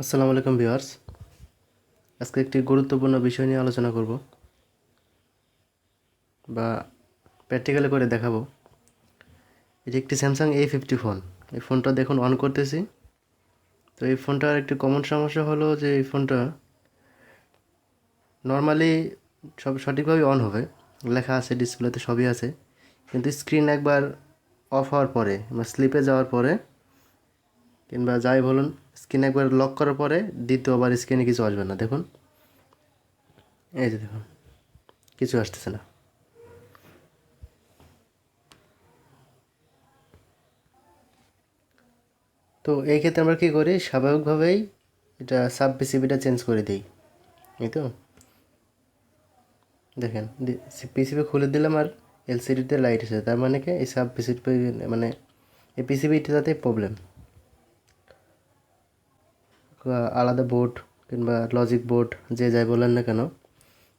আসসালামু আলাইকুম ভিউয়ার্স। আজকে একটি গুরুত্বপূর্ণ বিষয় নিয়ে আলোচনা করব বা প্র্যাকটিক্যালি করে দেখাবো। এটি একটি স্যামসাং A50 ফোন। এই ফোনটা দেখুন অন করতেছি। তো এই ফোনটার একটি কমন সমস্যা হলো যে এই ফোনটা নর্মালি সব সঠিকভাবে অন হবে, লেখা আছে ডিসপ্লেতে, সবই আছে, কিন্তু স্ক্রিন একবার অফ হওয়ার পরে বা স্লিপে যাওয়ার পরে কিংবা যাই বলুন, স্ক্রিন একবার লক করার পরে দ্বিতীয়বার স্ক্রিনে কিছু আসবে না। দেখুন, এই যে দেখুন, কিছু আসতেছে না। তো এই ক্ষেত্রে আমরা কী করি, স্বাভাবিকভাবেই এটা সাব পিসিবিটা চেঞ্জ করে দিই। এই তো দেখেন, পিসিবি খুলে দিলাম আর এলসিডিতে লাইট এসেছে, তার মানে কি এই সাব পিসিবি মানে এই পিসিবিটাতে প্রবলেম। আলাদা বোর্ড কিংবা লজিক বোর্ড যে যাই বলেন না কেন,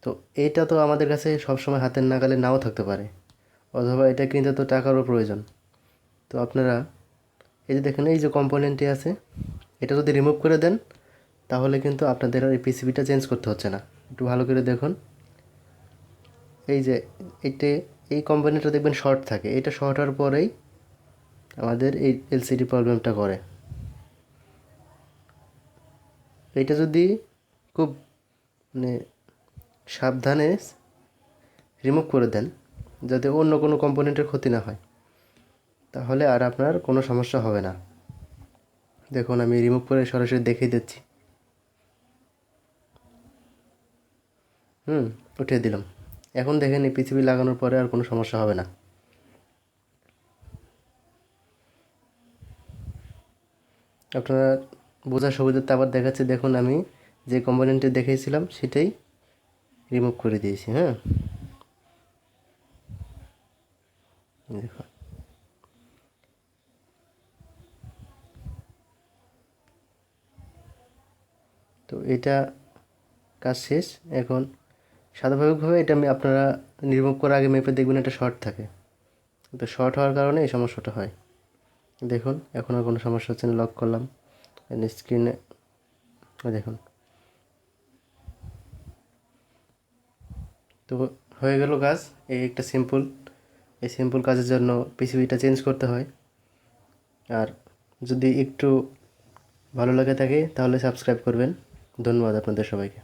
তো এইটা তো আমাদের কাছে সবসময় হাতের নাগালে নাও থাকতে পারে, অথবা এটা কিনতে তো টাকারও প্রয়োজন। তো আপনারা এই যে দেখেন, এই যে কম্পোনেন্টটি আছে, এটা যদি রিমুভ করে দেন তাহলে কিন্তু আপনাদের আর এই পিসিবিটা চেঞ্জ করতে হচ্ছে না। একটু ভালো করে দেখুন, এই যে এইটে এই কোম্পানিটা দেখবেন শর্ট থাকে, এটা শর্ট হওয়ার পরেই আমাদের এই এলসিডি প্রবলেমটা করে। এইটা যদি খুব মানে সাবধানে রিমুভ করে দেন, যাতে অন্য কোনো কম্পোনেন্টের ক্ষতি না হয়, তাহলে আর আপনার কোনো সমস্যা হবে না। দেখুন, আমি রিমুভ করে সরাসরি দেখিয়ে দিচ্ছি। উঠিয়ে দিলাম। এখন দেখেন, এই পিসিবি লাগানোর পরে আর কোনো সমস্যা হবে না। আপনারা বোঝার সুবিধাতে আবার দেখাচ্ছি। দেখুন, আমি যে কম্পোনেন্টটি দেখিয়েছিলাম সেটাই রিমুভ করে দিয়েছি। দেখুন, তো এটা কাজ শেষ। এখন স্বাভাবিকভাবে এটা আমি আপনারা রিমুভ করার আগে মেপে দেখবেন এটা শর্ট থাকে, তো শর্ট হওয়ার কারণে এই সমস্যাটা হয়। দেখুন, এখন আর কোনো সমস্যা হচ্ছে না। লক করলাম স্ক্রিনে, দেখুন। তো হয়ে গেল কাজ। এই একটা সিম্পল, এই সিম্পল কাজের জন্য পিসিবিটা চেঞ্জ করতে হয়। আর যদি একটু ভালো লাগে থাকে তাহলে সাবস্ক্রাইব করবেন। ধন্যবাদ আপনাদের সবাইকে।